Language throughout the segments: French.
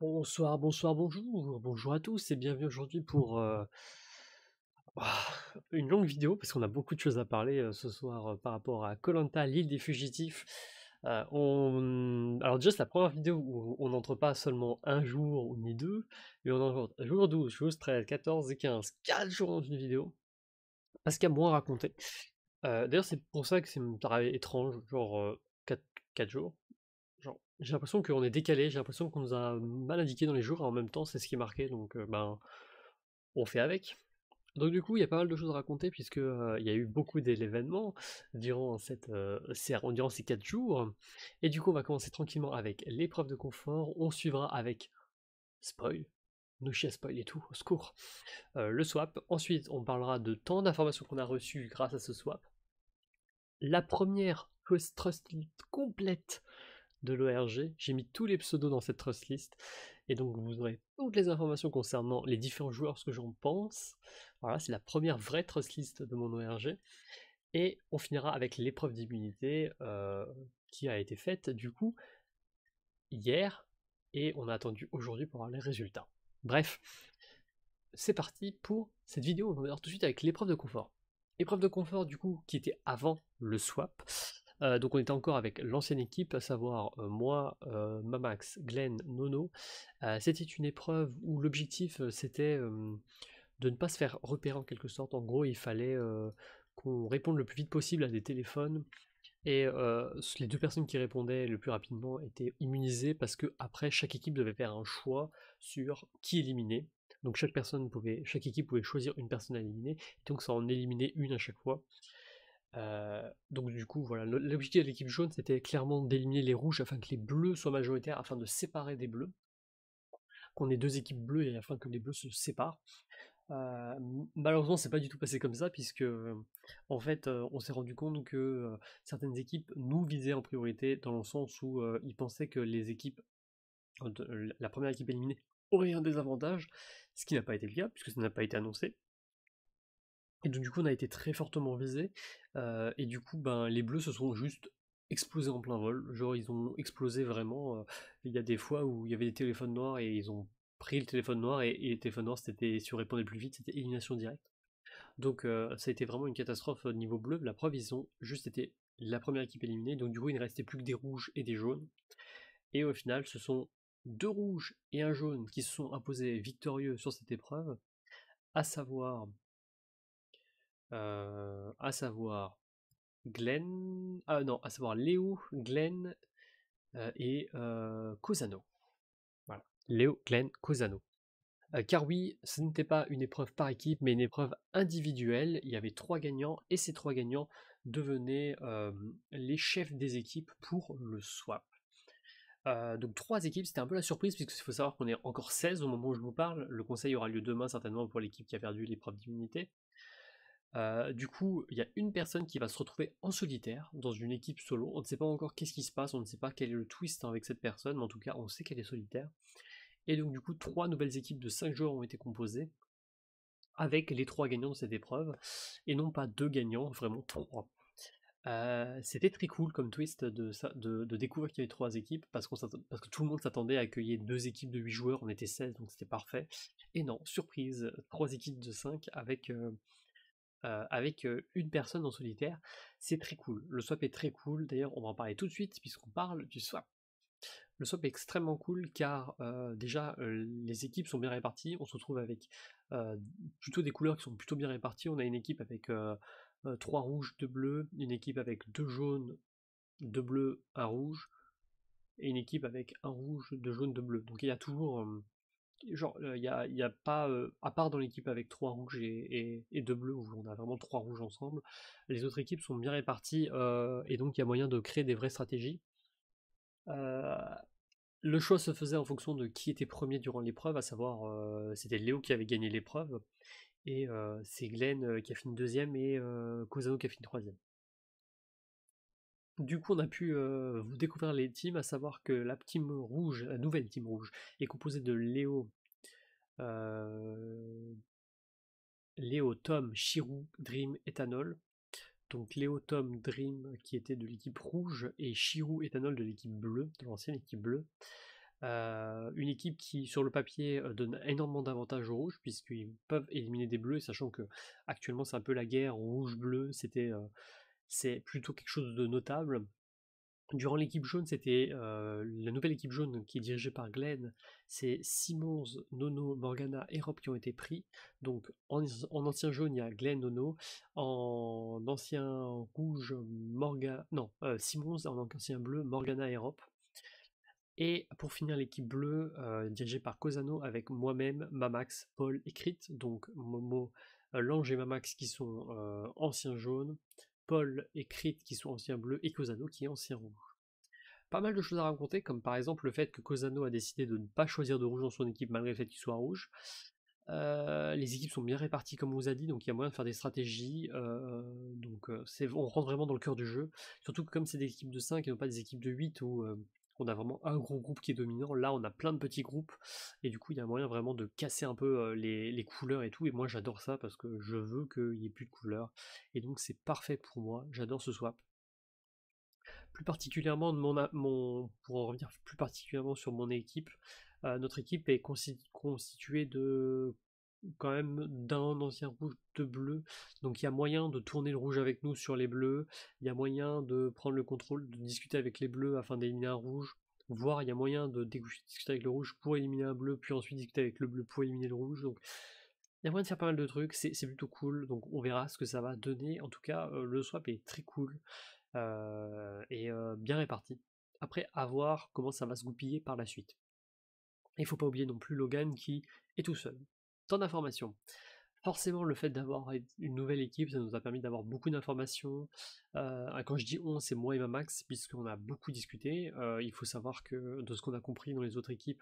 Bonsoir, bonsoir, bonjour, bonjour à tous et bienvenue aujourd'hui pour ah, une longue vidéo parce qu'on a beaucoup de choses à parler ce soir par rapport à koh l'île des fugitifs. Alors déjà c'est la première vidéo où on n'entre pas seulement un jour ou ni deux, mais on entre jour 12, jour 13, 14 et 15, 4 jours dans une vidéo, parce qu'il y a moins à raconter. D'ailleurs c'est pour ça que ça me paraît étrange, genre 4 jours. Genre, j'ai l'impression qu'on est décalé, j'ai l'impression qu'on nous a mal indiqué dans les jours, et en même temps c'est ce qui est marqué, donc ben on fait avec. Donc du coup, il y a pas mal de choses à raconter puisque il y a eu beaucoup d'événements durant ces 4 jours. Et du coup, on va commencer tranquillement avec l'épreuve de confort. On suivra avec spoil, no shit spoil et tout, au secours. Le swap. Ensuite, on parlera de tant d'informations qu'on a reçues grâce à ce swap. La première trust list complète de l'ORG. J'ai mis tous les pseudos dans cette trust list. Et donc vous aurez toutes les informations concernant les différents joueurs, ce que j'en pense. Voilà, c'est la première vraie trust list de mon ORG. Et on finira avec l'épreuve d'immunité qui a été faite du coup hier. Et on a attendu aujourd'hui pour avoir les résultats. Bref, c'est parti pour cette vidéo. On va voir tout de suite avec l'épreuve de confort. Épreuve de confort du coup qui était avant le swap. Donc on était encore avec l'ancienne équipe, à savoir moi, Mamax, Glenn, Nono. C'était une épreuve où l'objectif c'était de ne pas se faire repérer en quelque sorte. En gros, il fallait qu'on réponde le plus vite possible à des téléphones. Et les deux personnes qui répondaient le plus rapidement étaient immunisées parce que après chaque équipe devait faire un choix sur qui éliminer. Donc chaque équipe pouvait choisir une personne à éliminer, et donc ça en éliminait une à chaque fois. Donc du coup, voilà, l'objectif de l'équipe jaune, c'était clairement d'éliminer les rouges afin que les bleus soient majoritaires, afin de séparer des bleus, qu'on ait deux équipes bleues et afin que les bleus se séparent. Malheureusement, c'est pas du tout passé comme ça, puisque en fait, on s'est rendu compte que certaines équipes nous visaient en priorité, dans le sens où ils pensaient que les équipes, la première équipe éliminée aurait un désavantage, ce qui n'a pas été le cas, puisque ça n'a pas été annoncé. Et donc du coup on a été très fortement visés, et du coup ben, les bleus se sont juste explosés en plein vol, genre ils ont explosé vraiment, il y a des fois où il y avait des téléphones noirs et ils ont pris le téléphone noir et les téléphones noirs c'était, si on répondait plus vite c'était élimination directe. Donc ça a été vraiment une catastrophe au niveau bleu, la preuve ils ont juste été la première équipe éliminée, donc du coup il ne restait plus que des rouges et des jaunes, et au final ce sont deux rouges et un jaune qui se sont imposés victorieux sur cette épreuve, à savoir à savoir Glenn, ah non, à savoir Léo, Glenn et Cosano. Voilà, Léo, Glenn, Cosano. Car oui, ce n'était pas une épreuve par équipe, mais une épreuve individuelle. Il y avait trois gagnants, et ces trois gagnants devenaient les chefs des équipes pour le swap. Donc trois équipes, c'était un peu la surprise, puisqu'il faut savoir qu'on est encore 16 au moment où je vous parle. Le conseil aura lieu demain certainement pour l'équipe qui a perdu l'épreuve d'immunité. Du coup, il y a une personne qui va se retrouver en solitaire dans une équipe solo. On ne sait pas encore qu'est-ce qui se passe, on ne sait pas quel est le twist avec cette personne, mais en tout cas, on sait qu'elle est solitaire. Et donc, du coup, trois nouvelles équipes de 5 joueurs ont été composées avec les trois gagnants de cette épreuve, et non pas deux gagnants, vraiment trois. C'était très cool comme twist de découvrir qu'il y avait trois équipes, parce que tout le monde s'attendait à accueillir deux équipes de 8 joueurs, on était 16, donc c'était parfait. Et non, surprise, trois équipes de 5 avec une personne en solitaire, c'est très cool. Le swap est très cool, d'ailleurs on va en parler tout de suite puisqu'on parle du swap. Le swap est extrêmement cool car déjà les équipes sont bien réparties, on se retrouve avec plutôt des couleurs qui sont plutôt bien réparties, on a une équipe avec 3 rouges, 2 bleus, une équipe avec 2 jaunes, 2 bleus, 1 rouge, et une équipe avec 1 rouge, 2 jaunes, 2 bleus. Donc il y a toujours genre, y a pas, à part dans l'équipe avec 3 rouges et 2 bleus, où on a vraiment 3 rouges ensemble, les autres équipes sont bien réparties, et donc il y a moyen de créer des vraies stratégies. Euh, le choix se faisait en fonction de qui était premier durant l'épreuve, à savoir c'était Léo qui avait gagné l'épreuve, et c'est Glenn qui a fini deuxième, et Cosano qui a fini troisième. Du coup, on a pu vous découvrir les teams, à savoir que la team rouge, la nouvelle team rouge, est composée de euh, Léo, Tom, Shirou, Dream, Ethanol. Donc Léo, Tom, Dream qui était de l'équipe rouge, et Shirou, Ethanol de l'équipe bleue, de l'ancienne équipe bleue. Une équipe qui, sur le papier, donne énormément d'avantages aux rouges, puisqu'ils peuvent éliminer des bleus, sachant que actuellement c'est un peu la guerre rouge-bleu, c'est plutôt quelque chose de notable. Durant l'équipe jaune, c'était la nouvelle équipe jaune qui est dirigée par Glenn, c'est Simmons, Nono, Morgana et Rob qui ont été pris. Donc en ancien jaune, il y a Glenn, Nono, en ancien rouge, Simmons, en ancien bleu, Morgana et Rob. Et pour finir l'équipe bleue, dirigée par Cosano avec moi-même, Mamax, Paul et Crit, donc Momo, Lange et Mamax qui sont anciens jaunes, Paul et Crit qui sont anciens bleus, et Cosano qui est ancien rouge. Pas mal de choses à raconter, comme par exemple le fait que Cosano a décidé de ne pas choisir de rouge dans son équipe malgré le fait qu'il soit rouge. Les équipes sont bien réparties comme on vous a dit, donc il y a moyen de faire des stratégies, on rentre vraiment dans le cœur du jeu, surtout que comme c'est des équipes de 5 et non pas des équipes de 8 où on a vraiment un gros groupe qui est dominant, là on a plein de petits groupes, et du coup il y a moyen vraiment de casser un peu les couleurs et tout, et moi j'adore ça parce que je veux qu'il n'y ait plus de couleurs, et donc c'est parfait pour moi, j'adore ce swap. Plus particulièrement pour en revenir plus particulièrement sur mon équipe, notre équipe est constituée de quand même d'un ancien rouge, de bleu, donc il y a moyen de tourner le rouge avec nous sur les bleus, il y a moyen de prendre le contrôle, de discuter avec les bleus afin d'éliminer un rouge, voire il y a moyen de discuter avec le rouge pour éliminer un bleu, puis ensuite discuter avec le bleu pour éliminer le rouge, donc il y a moyen de faire pas mal de trucs, c'est plutôt cool, donc on verra ce que ça va donner. En tout cas, le swap est très cool et bien réparti. Après, à voir comment ça va se goupiller par la suite. Il ne faut pas oublier non plus Logan qui est tout seul. Tant d'informations. Forcément, le fait d'avoir une nouvelle équipe, ça nous a permis d'avoir beaucoup d'informations. Quand je dis on, c'est moi et ma Max, puisqu'on a beaucoup discuté. Il faut savoir que, de ce qu'on a compris dans les autres équipes,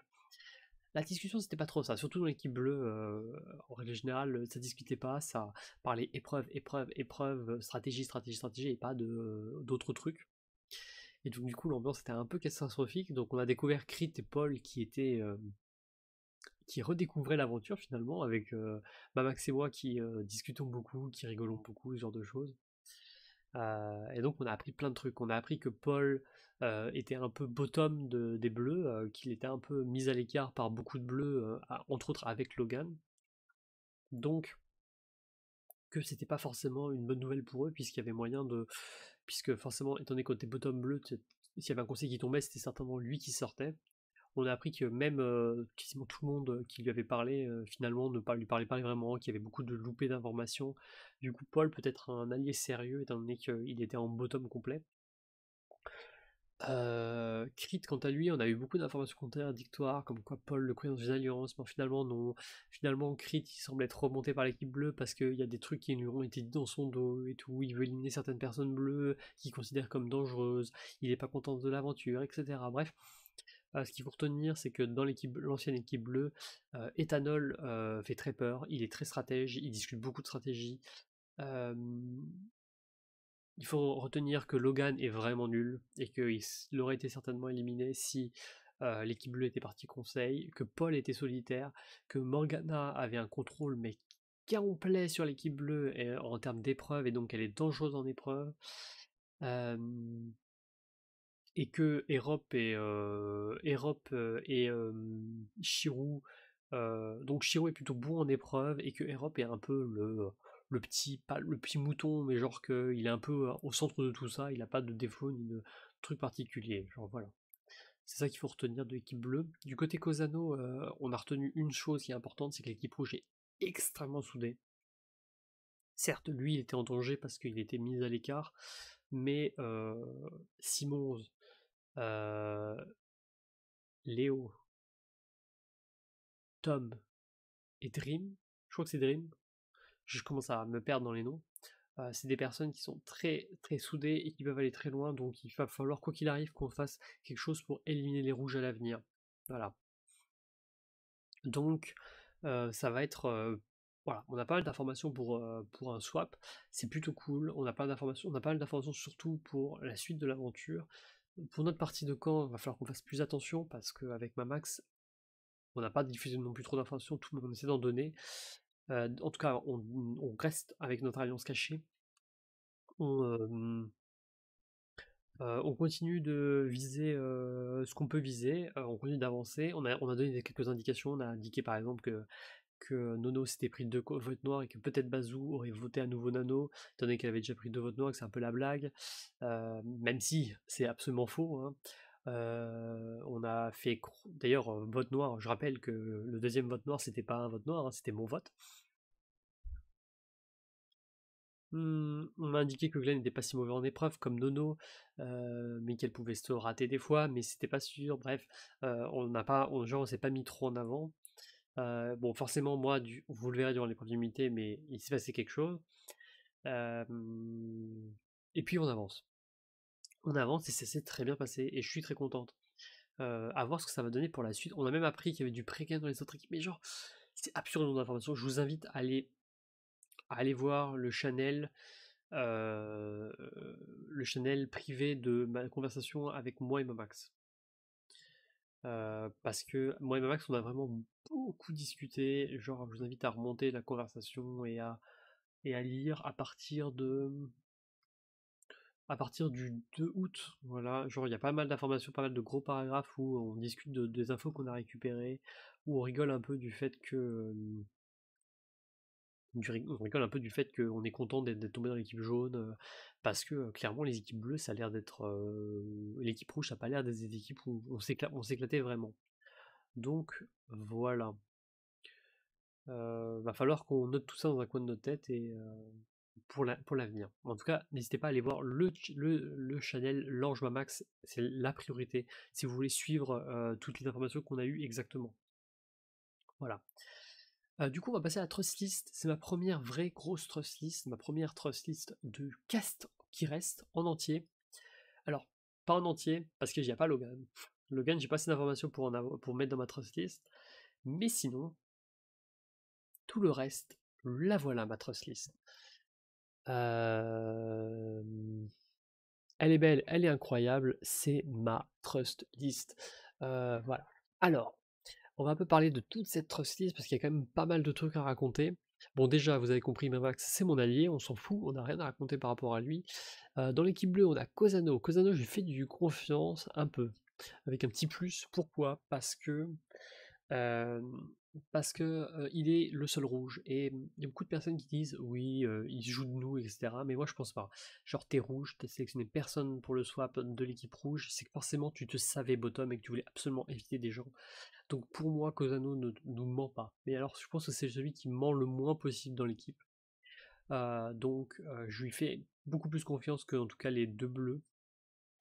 la discussion c'était pas trop ça, surtout dans l'équipe bleue, en règle générale, ça discutait pas, ça parlait épreuve, épreuve, épreuve, stratégie, stratégie, stratégie, et pas d'autres trucs. Et donc du coup l'ambiance était un peu catastrophique, donc on a découvert Crit et Paul qui redécouvraient l'aventure finalement, avec Max et moi qui discutons beaucoup, qui rigolons beaucoup, ce genre de choses. Et donc on a appris plein de trucs. On a appris que Paul était un peu bottom des bleus, qu'il était un peu mis à l'écart par beaucoup de bleus, entre autres avec Logan. Donc que c'était pas forcément une bonne nouvelle pour eux, puisqu'il y avait moyen de. Puisque forcément, étant donné que t'es bottom bleu, s'il y avait un conseil qui tombait, c'était certainement lui qui sortait. On a appris que même quasiment tout le monde qui lui avait parlé, finalement, ne lui parlait pas vraiment, qu'il y avait beaucoup de loupés d'informations. Du coup, Paul peut être un allié sérieux, étant donné qu'il était en bottom complet. Crit, quant à lui, on a eu beaucoup d'informations contradictoires, comme quoi Paul le croyait dans une alliance, mais finalement non. Finalement, Crit, il semble être remonté par l'équipe bleue parce qu'il y a des trucs qui lui ont été dit dans son dos et tout. Il veut éliminer certaines personnes bleues qu'il considère comme dangereuses. Il est pas content de l'aventure, etc. Bref, ce qu'il faut retenir, c'est que dans l'ancienne équipe bleue, Ethanol fait très peur. Il est très stratège, il discute beaucoup de stratégie. Euh, il faut retenir que Logan est vraiment nul et qu'il aurait été certainement éliminé si l'équipe bleue était partie conseil, que Paul était solitaire, que Morgana avait un contrôle mais complet sur l'équipe bleue en termes d'épreuve, et donc elle est dangereuse en épreuve. Euh, et que Shirou, donc Shirou est plutôt bon en épreuve, et que Erop est un peu pas le petit mouton, mais genre qu'il est un peu au centre de tout ça, il n'a pas de défaut ni de truc particulier, genre voilà. C'est ça qu'il faut retenir de l'équipe bleue. Du côté Cosano, on a retenu une chose qui est importante, c'est que l'équipe rouge est extrêmement soudée. Certes, lui, il était en danger parce qu'il était mis à l'écart, mais Simons, euh, Léo, Tom et Dream, je crois que c'est Dream, je commence à me perdre dans les noms, c'est des personnes qui sont très très soudées et qui peuvent aller très loin, donc il va falloir quoi qu'il arrive qu'on fasse quelque chose pour éliminer les rouges à l'avenir. Voilà. Donc ça va être... voilà, on a pas mal d'informations pour un swap, c'est plutôt cool, on a pas mal d'informations surtout pour la suite de l'aventure. Pour notre partie de camp, il va falloir qu'on fasse plus attention parce qu'avec ma max, on n'a pas diffusé non plus trop d'informations, tout le monde essaie d'en donner. En tout cas, on reste avec notre alliance cachée. On, On continue de viser ce qu'on peut viser, on continue d'avancer. On a donné quelques indications, on a indiqué par exemple que Nono s'était pris 2 votes noirs et que peut-être Bazou aurait voté à nouveau Nano, étant donné qu'elle avait déjà pris 2 votes noirs, que c'est un peu la blague. Même si c'est absolument faux, hein. On a fait. D'ailleurs, vote noir, je rappelle que le deuxième vote noir, c'était pas un vote noir, hein, c'était mon vote. On m'a indiqué que Glenn n'était pas si mauvais en épreuve comme Nono, mais qu'elle pouvait se rater des fois, mais c'était pas sûr. Bref, on s'est pas mis trop en avant. Bon, forcément, moi, vous le verrez durant l'épreuve d'immunité, mais il s'est passé quelque chose. Euh, et puis on avance. On avance et ça s'est très bien passé et je suis très contente. À voir ce que ça va donner pour la suite. On a même appris qu'il y avait du pré-gain dans les autres équipes, mais genre, c'est absurde le nombre d'informations. Je vous invite à aller voir le channel privé de ma conversation avec moi et Mamax. Parce que moi et Mamax, on a vraiment beaucoup discuté. Genre, je vous invite à remonter la conversation et à lire à partir du 2 août. Voilà, genre, il y a pas mal d'informations, pas mal de gros paragraphes où on discute des infos qu'on a récupérées, où on rigole un peu du fait que. On rigole un peu du fait qu'on est content d'être tombé dans l'équipe jaune, parce que clairement les équipes bleues, ça a l'air d'être. L'équipe rouge, ça n'a pas l'air d'être des équipes où on s'éclatait vraiment. Donc voilà. Va falloir qu'on note tout ça dans un coin de notre tête et pour l'avenir. En tout cas, n'hésitez pas à aller voir le channel L'Ange Mamax, c'est la priorité si vous voulez suivre toutes les informations qu'on a eues exactement. Voilà. Du coup, on va passer à la trust list. C'est ma première vraie grosse trust list, ma première trust list de cast qui reste en entier. Alors, pas en entier, parce qu'il n'y a pas Logan. Logan, j'ai pas assez d'informations pour mettre dans ma trust list. Mais sinon, tout le reste, la voilà ma trust list. Elle est belle, elle est incroyable, c'est ma trust list. Voilà. Alors, on va un peu parler de toute cette trust list parce qu'il y a quand même pas mal de trucs à raconter. Bon, déjà, vous avez compris, Mamax, c'est mon allié, on s'en fout, on n'a rien à raconter par rapport à lui. Dans l'équipe bleue, on a Cosano. Cosano, je lui fais du confiance un peu, avec un petit plus. Pourquoi? Euh, parce que il est le seul rouge. Et il y a beaucoup de personnes qui disent oui, il se joue de nous, etc. Mais moi je pense pas. Genre t'es rouge, t'as sélectionné personne pour le swap de l'équipe rouge, c'est que forcément tu te savais bottom et que tu voulais absolument éviter des gens. Donc pour moi, Cosano ne nous ment pas. Mais alors je pense que c'est celui qui ment le moins possible dans l'équipe. Donc je lui fais beaucoup plus confiance que en tout cas les deux bleus.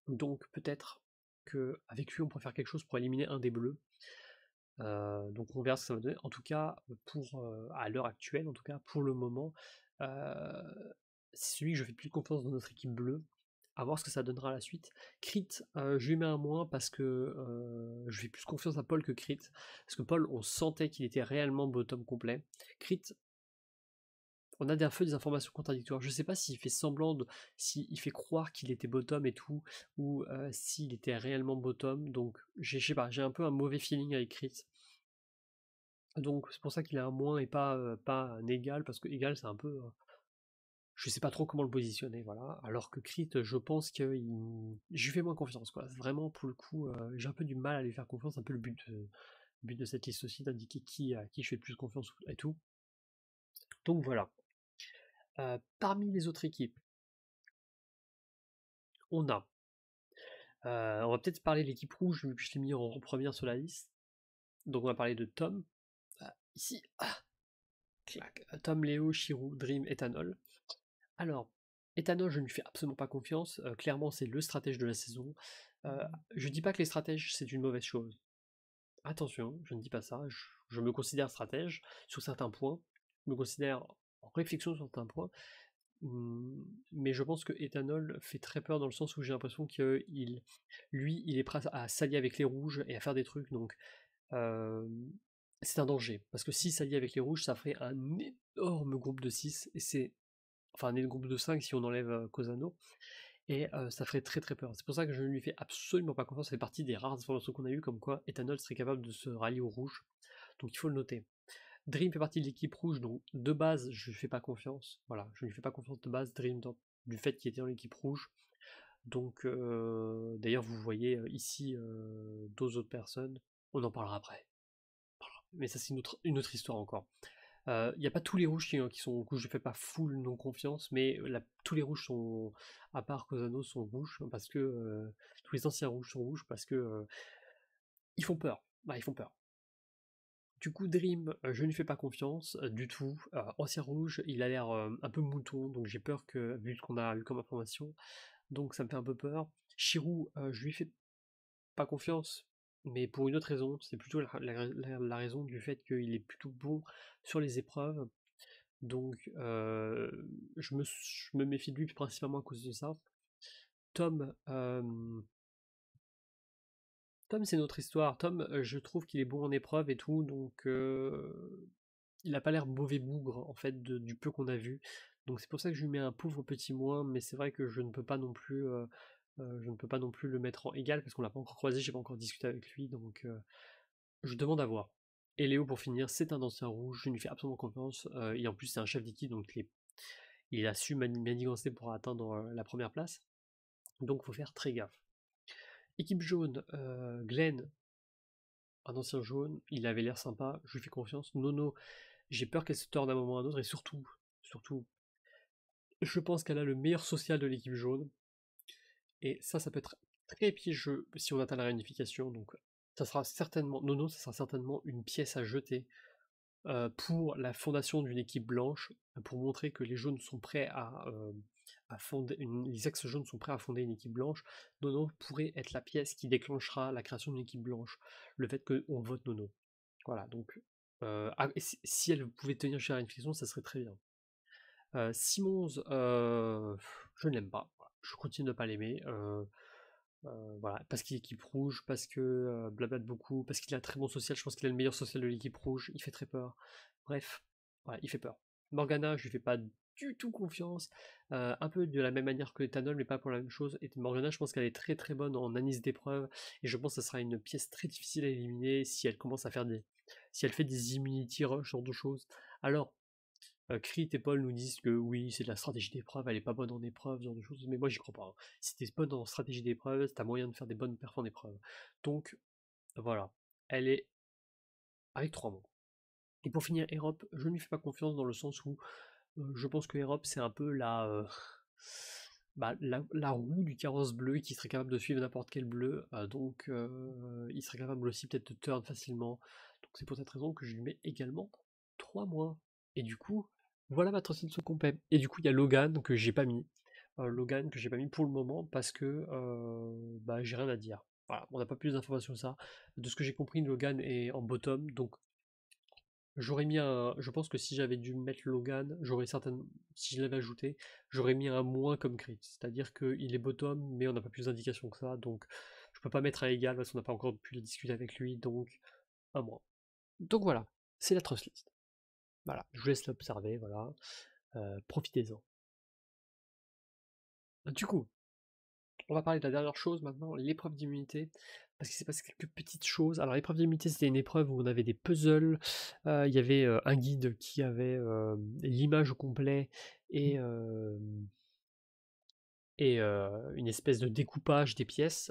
Donc peut-être qu'avec lui on pourrait faire quelque chose pour éliminer un des bleus. Donc on verra ce que ça va donner. En tout cas, à l'heure actuelle, en tout cas pour le moment, c'est celui que je fais plus confiance dans notre équipe bleue. À voir ce que ça donnera à la suite. Crit, je lui mets un moins parce que je fais plus confiance à Paul que Crit. Parce que Paul, on sentait qu'il était réellement bottom complet. Crit, on a un peu des informations contradictoires. Je sais pas s'il fait s'il fait croire qu'il était bottom et tout, ou s'il était réellement bottom. Donc, je sais pas, j'ai un peu un mauvais feeling avec Crit. Donc c'est pour ça qu'il a un moins et pas un égal, parce que égal c'est un peu. Je sais pas trop comment le positionner, voilà. Alors que Crit, je pense que je lui fais moins confiance, quoi. Vraiment, pour le coup, j'ai un peu du mal à lui faire confiance, un peu le but de cette liste aussi, d'indiquer à qui je fais le plus confiance et tout. Donc voilà. Parmi les autres équipes, on a. On va peut-être parler de l'équipe rouge, vu que je l'ai mis en première sur la liste. Donc on va parler de Tom. Ici. Clac. Tom, Léo, Shirou, Dream, Ethanol. Alors, Ethanol, je ne lui fais absolument pas confiance. Clairement, c'est le stratège de la saison. Je dis pas que les stratèges, c'est une mauvaise chose. Attention, je ne dis pas ça. Je me considère stratège sur certains points. Je me considère en réflexion sur certains points. Mais je pense que Ethanol fait très peur dans le sens où j'ai l'impression qu'il est prêt à s'allier avec les rouges et à faire des trucs. Donc, c'est un danger. Parce que s'il s'allie avec les rouges, ça ferait un énorme groupe de 6. Et c'est enfin un groupe de 5 si on enlève Cosano, et ça ferait très très peur. C'est pour ça que je ne lui fais absolument pas confiance, ça fait partie des rares informations qu'on a eues, comme quoi Ethanol serait capable de se rallier au rouge, donc il faut le noter. Dream fait partie de l'équipe rouge, donc de base je ne lui fais pas confiance, voilà, je ne lui fais pas confiance de base, Dream, du fait qu'il était dans l'équipe rouge, Donc d'ailleurs vous voyez ici deux autres personnes, on en parlera après. Mais ça c'est une autre histoire encore. Il n'y a pas tous les rouges qui sont rouges, je fais pas full non confiance, mais tous les rouges sont, à part Cosano, sont rouges, parce que tous les anciens rouges sont rouges, parce que ils font peur. Bah, ils font peur. Du coup, Dream, je ne lui fais pas confiance du tout. Ancien rouge, il a l'air un peu mouton, donc j'ai peur que, vu ce qu'on a eu comme information, donc ça me fait un peu peur. Shirou, je lui fais pas confiance, mais pour une autre raison, c'est plutôt la raison du fait qu'il est plutôt bon sur les épreuves. Donc je me méfie de lui principalement à cause de ça. Tom, Tom c'est notre histoire. Tom, je trouve qu'il est bon en épreuve et tout, donc il a pas l'air mauvais bougre en fait du peu qu'on a vu. Donc c'est pour ça que je lui mets un pauvre petit moins, mais c'est vrai que je ne peux pas non plus le mettre en égal parce qu'on l'a pas encore croisé, j'ai pas encore discuté avec lui, donc je demande à voir. Et Léo pour finir, c'est un ancien rouge, je lui fais absolument confiance, et en plus c'est un chef d'équipe, donc il a su manigancer pour atteindre la première place. Donc faut faire très gaffe. Équipe jaune, Glenn, un ancien jaune, il avait l'air sympa, je lui fais confiance. Nono, j'ai peur qu'elle se torde d'un moment à un autre, et surtout, je pense qu'elle a le meilleur social de l'équipe jaune. Et ça peut être très piégeux si on atteint la réunification. Donc ça sera certainement, Nono, ça sera certainement une pièce à jeter pour la fondation d'une équipe blanche, pour montrer que les jaunes sont prêts à fonder, les ex-jaunes sont prêts à fonder une équipe blanche. Nono pourrait être la pièce qui déclenchera la création d'une équipe blanche, le fait qu'on vote Nono. Voilà, donc si elle pouvait tenir chez la réunification, ça serait très bien. Simonz, je ne l'aime pas. Je continue de ne pas l'aimer. Voilà, parce qu'il est équipe rouge, parce que blablate beaucoup, parce qu'il a un très bon social. Je pense qu'il a le meilleur social de l'équipe rouge. Il fait très peur. Bref, voilà, il fait peur. Morgana, je lui fais pas du tout confiance. Un peu de la même manière que Ethanol, mais pas pour la même chose. Et Morgana, je pense qu'elle est très très bonne en analyse d'épreuves. Et je pense que ça sera une pièce très difficile à éliminer si elle commence à faire si elle fait des immunity rush, ce genre de choses. Alors, Crit et Paul nous disent que oui, c'est de la stratégie d'épreuve, elle est pas bonne en épreuve, ce genre de choses, mais moi j'y crois pas. Hein. Si t'es bonne en stratégie d'épreuve, t'as moyen de faire des bonnes perfs en épreuve. Donc voilà, elle est avec 3 mots. Et pour finir, Europe, je ne lui fais pas confiance dans le sens où je pense que Europe c'est un peu la roue du carrosse bleu qui serait capable de suivre n'importe quel bleu, donc il serait capable aussi peut-être de turn facilement. Donc c'est pour cette raison que je lui mets également 3 mois. Et du coup, voilà ma transition complète. Et du coup, il y a Logan que j'ai pas mis. Logan que j'ai pas mis pour le moment parce que j'ai rien à dire. Voilà, on n'a pas plus d'informations que ça. De ce que j'ai compris, Logan est en bottom, donc j'aurais mis un. Je pense que si j'avais dû mettre Logan, j'aurais certainement. Si je l'avais ajouté, j'aurais mis un moins comme crit. C'est-à-dire qu'il est bottom, mais on n'a pas plus d'indications que ça, donc je peux pas mettre à égal parce qu'on n'a pas encore pu le discuter avec lui, donc un moins. Donc voilà, c'est la trust list. Voilà, je vous laisse l'observer, voilà. Profitez-en. Du coup, on va parler de la dernière chose maintenant, l'épreuve d'immunité, parce qu'il s'est passé quelques petites choses. Alors l'épreuve d'immunité, c'était une épreuve où on avait des puzzles, il y avait un guide qui avait l'image au complet et, une espèce de découpage des pièces,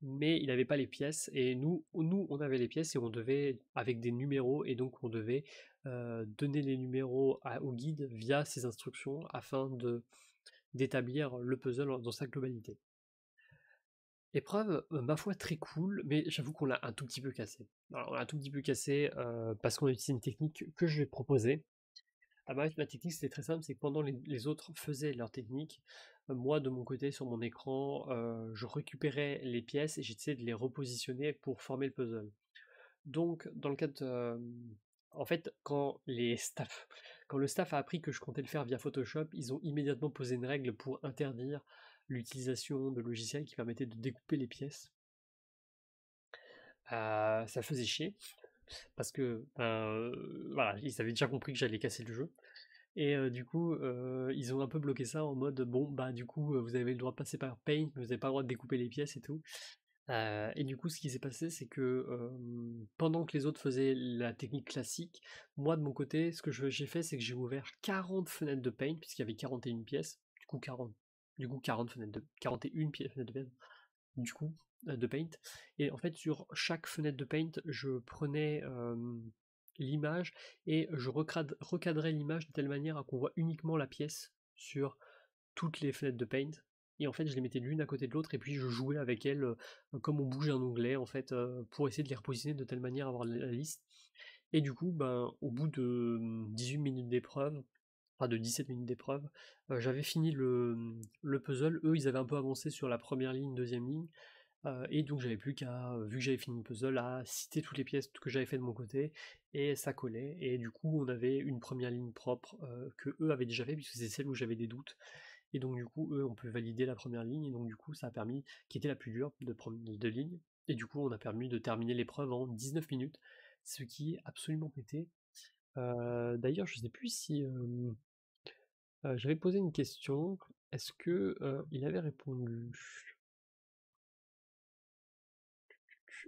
mais il n'avait pas les pièces, et nous, on avait les pièces et on devait, avec des numéros, et donc on devait donner les numéros au guide via ses instructions afin d'établir le puzzle dans sa globalité. Épreuve, ma foi très cool, mais j'avoue qu'on l'a un tout petit peu cassé. Alors, on l'a un tout petit peu cassé parce qu'on a utilisé une technique que je vais te proposer. Ah bah, la technique c'était très simple, c'est que pendant les autres faisaient leur technique, moi de mon côté sur mon écran, je récupérais les pièces et j'essayais de les repositionner pour former le puzzle. Donc dans le cadre, en fait quand le staff a appris que je comptais le faire via Photoshop, ils ont immédiatement posé une règle pour interdire l'utilisation de logiciels qui permettaient de découper les pièces. Ça faisait chier parce que voilà, ils avaient déjà compris que j'allais casser le jeu. Et du coup, ils ont un peu bloqué ça en mode bon, bah du coup, vous avez le droit de passer par Paint, mais vous n'avez pas le droit de découper les pièces et tout. Et du coup, ce qui s'est passé, c'est que pendant que les autres faisaient la technique classique, moi de mon côté, ce que j'ai fait, c'est que j'ai ouvert 40 fenêtres de Paint, puisqu'il y avait 41 pièces, du coup 40. du coup 41 fenêtres de paint, du coup, de paint. Et en fait, sur chaque fenêtre de paint, je prenais l'image et je recadrais l'image de telle manière à qu'on voit uniquement la pièce sur toutes les fenêtres de paint. Et en fait, je les mettais l'une à côté de l'autre et puis je jouais avec elles comme on bouge un onglet en fait pour essayer de les repositionner de telle manière à avoir la liste. Et du coup, ben, au bout de 18 minutes d'épreuve, enfin de 17 minutes d'épreuve, j'avais fini le puzzle. Eux, ils avaient un peu avancé sur la première ligne, deuxième ligne. Et donc j'avais plus qu'à, vu que j'avais fini le puzzle, à citer toutes les pièces que j'avais fait de mon côté, et ça collait, et du coup on avait une première ligne propre que eux avaient déjà fait, puisque c'est celle où j'avais des doutes, et donc du coup eux on peut valider la première ligne, et donc du coup ça a permis, qui était la plus dure de prendre les deux lignes, et du coup on a permis de terminer l'épreuve en 19 minutes, ce qui est absolument pété. D'ailleurs je sais plus si j'avais posé une question, est-ce que il avait répondu?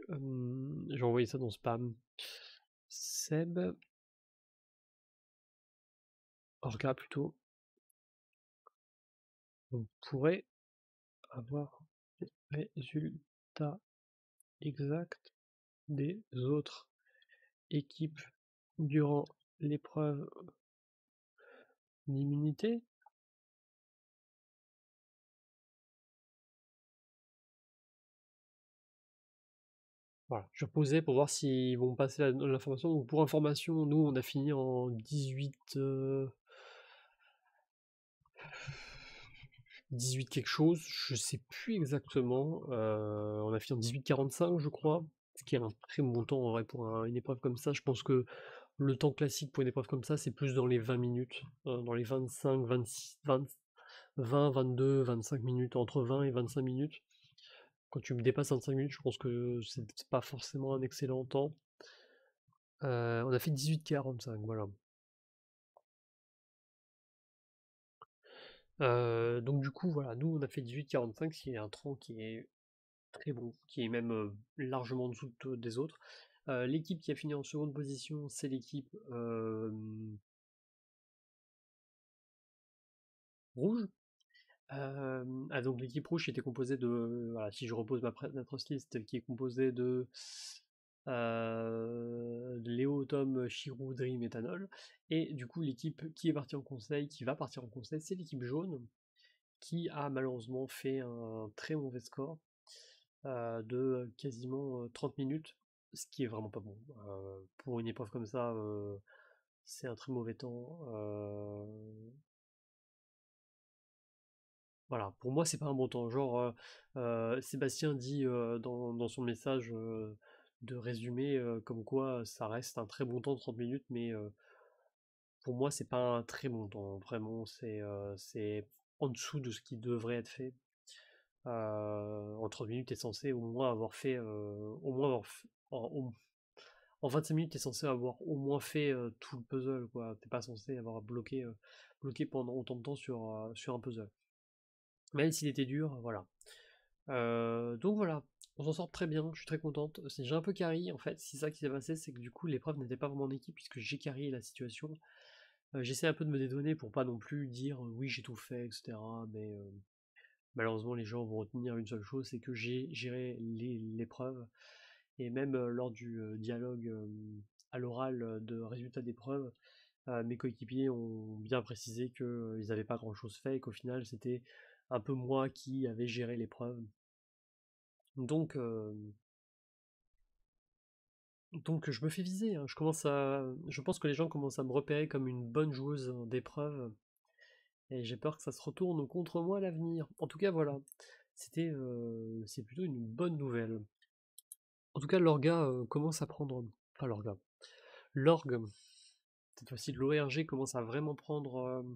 J'ai envoyé ça dans spam. Seb, Orga plutôt, on pourrait avoir les résultats exacts des autres équipes durant l'épreuve d'immunité. Voilà, je posais pour voir s'ils vont passer l'information. Donc pour information, nous on a fini en 18 quelque chose, je sais plus exactement. On a fini en 18,45 je crois, ce qui est un très bon temps en vrai pour une épreuve comme ça. Je pense que le temps classique pour une épreuve comme ça, c'est plus dans les 20 minutes, dans les 25, 26, 20, 22, 25 minutes, entre 20 et 25 minutes. Quand tu me dépasses 25 minutes, je pense que c'est pas forcément un excellent temps. On a fait 18,45, voilà. Donc du coup, voilà, nous on a fait 18,45, ce qui est un temps qui est très bon, qui est même largement en dessous des autres. L'équipe qui a fini en seconde position, c'est l'équipe rouge. Donc l'équipe rouge était composée de, voilà, si je repose ma trust list, qui est composée de Léo, Tom, Chirou, Dream, Ethanol. Et du coup, l'équipe qui est partie en conseil, qui va partir en conseil, c'est l'équipe jaune, qui a malheureusement fait un très mauvais score de quasiment 30 minutes, ce qui est vraiment pas bon. Pour une épreuve comme ça, c'est un très mauvais temps. Voilà, pour moi c'est pas un bon temps. Genre, Sébastien dit dans son message de résumé comme quoi ça reste un très bon temps de 30 minutes, mais pour moi c'est pas un très bon temps. Vraiment, c'est en dessous de ce qui devrait être fait. En 30 minutes, t'es censé au moins avoir fait, en 25 minutes, t'es censé avoir au moins fait tout le puzzle, quoi. T'es pas censé avoir bloqué pendant autant de temps sur un puzzle. Même s'il était dur, voilà. Donc voilà, on s'en sort très bien, je suis très contente. J'ai un peu carry en fait, c'est ça qui s'est passé, c'est que du coup l'épreuve n'était pas vraiment en équipe puisque j'ai carry la situation. J'essaie un peu de me dédouaner pour pas non plus dire oui j'ai tout fait, etc. Mais malheureusement les gens vont retenir une seule chose, c'est que j'ai géré l'épreuve. Et même lors du dialogue à l'oral de résultats d'épreuve, mes coéquipiers ont bien précisé qu'ils n'avaient pas grand chose fait et qu'au final c'était un peu moi qui avais géré l'épreuve. Donc, je me fais viser, hein. Je pense que les gens commencent à me repérer comme une bonne joueuse d'épreuve et j'ai peur que ça se retourne contre moi à l'avenir. En tout cas, voilà, c'est plutôt une bonne nouvelle. En tout cas, l'orga commence à prendre, enfin l'orga, l'orgue, cette fois-ci de l'ORG commence à vraiment prendre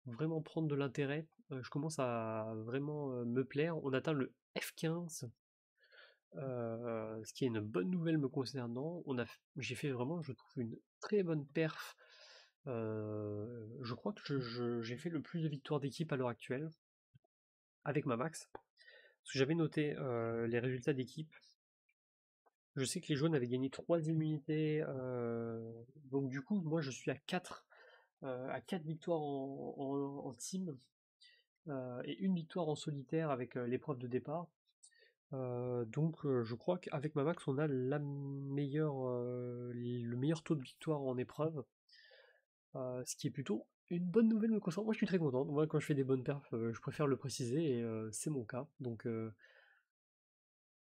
de l'intérêt. Je commence à vraiment me plaire. On atteint le F15. Ce qui est une bonne nouvelle me concernant. J'ai fait vraiment, je trouve, une très bonne perf. Je crois que j'ai fait le plus de victoires d'équipe à l'heure actuelle avec ma max. Parce que j'avais noté les résultats d'équipe. Je sais que les jaunes avaient gagné 3 immunités. Donc du coup, moi je suis à 4 victoires en team. et une victoire en solitaire avec l'épreuve de départ. Donc je crois qu'avec ma max on a le meilleur taux de victoire en épreuve, ce qui est plutôt une bonne nouvelle me concernant. Moi je suis très content, moi quand je fais des bonnes perfs je préfère le préciser et c'est mon cas, donc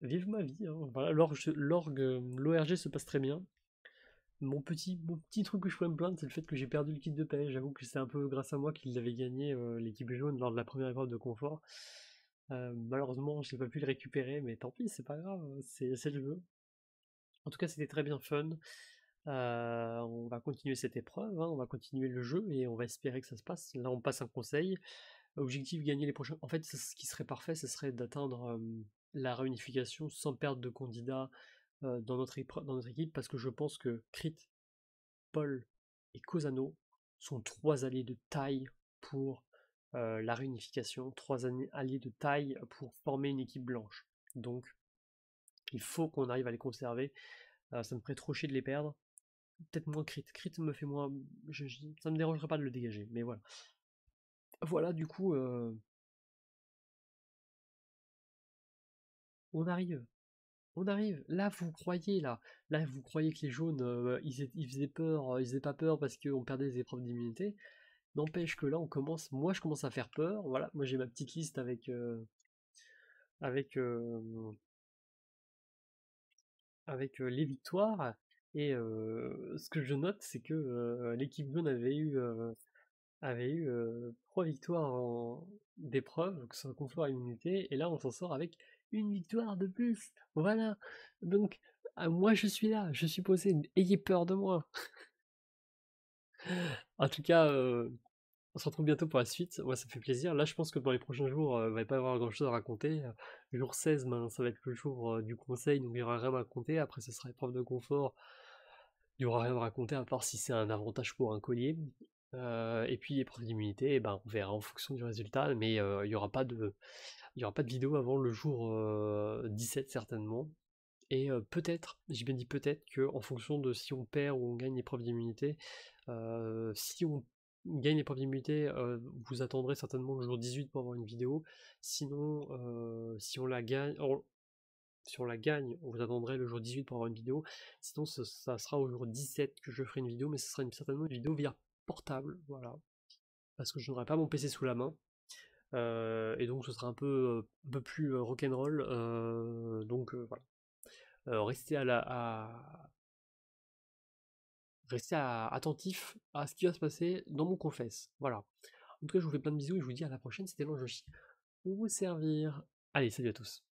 vive ma vie, hein. Voilà, l'ORG se passe très bien. Mon petit truc que je pourrais me plaindre, c'est le fait que j'ai perdu le kit de paix. J'avoue que c'est un peu grâce à moi qu'il avait gagné l'équipe jaune lors de la première épreuve de confort. Malheureusement, j'ai pas pu le récupérer, mais tant pis, c'est pas grave, c'est le jeu. En tout cas, c'était très bien fun. On va continuer cette épreuve, hein, on va continuer le jeu et on va espérer que ça se passe. Là, on passe un conseil. Objectif gagner les prochains. En fait, ce qui serait parfait, ce serait d'atteindre la réunification sans perdre de candidats dans notre équipe, parce que je pense que Crit, Paul et Cosano sont trois alliés de taille pour la réunification, trois alliés de taille pour former une équipe blanche. Donc, il faut qu'on arrive à les conserver. Ça me ferait trop chier de les perdre. Peut-être moins Crit. Crit me fait moins. Ça me dérangerait pas de le dégager, mais voilà. Voilà, du coup, on arrive. On arrive. Là, vous croyez, là, vous croyez que les jaunes, ils faisaient peur, ils faisaient pas peur parce qu'on perdait des épreuves d'immunité. N'empêche que là, moi, je commence à faire peur. Voilà, moi, j'ai ma petite liste avec, euh, avec les victoires. Et ce que je note, c'est que l'équipe jaune avait eu 3 victoires d'épreuve, que ce soit confort et immunité, et là on s'en sort avec une victoire de plus. Voilà. Donc, moi je suis là, je suis posé, ayez peur de moi. En tout cas, on se retrouve bientôt pour la suite. Moi ça me fait plaisir. Là je pense que pour les prochains jours, il va pas y avoir grand chose à raconter. Le jour 16, ben, ça va être le jour du conseil, donc il y aura rien à raconter. Après ce sera épreuve de confort. Il n'y aura rien à raconter à part si c'est un avantage pour un collier. Et puis épreuve d'immunité, eh ben, on verra en fonction du résultat, mais il y aura pas de vidéo avant le jour 17 certainement. Et peut-être, j'ai bien dit peut-être, que en fonction de si on perd ou on gagne l'épreuve d'immunité, si on gagne l'épreuve d'immunité, vous attendrez certainement le jour 18 pour avoir une vidéo. Sinon, si on la gagne, on vous attendrait le jour 18 pour avoir une vidéo. Sinon, ça sera au jour 17 que je ferai une vidéo, mais ce sera certainement une vidéo via portable, voilà. Parce que je n'aurai pas mon PC sous la main. Et donc ce sera un peu plus rock'n'roll. Donc voilà. Restez attentif à ce qui va se passer dans mon confesse. Voilà. En tout cas, je vous fais plein de bisous et je vous dis à la prochaine. C'était l'Ange Yoshi. Pour vous servir. Allez, salut à tous.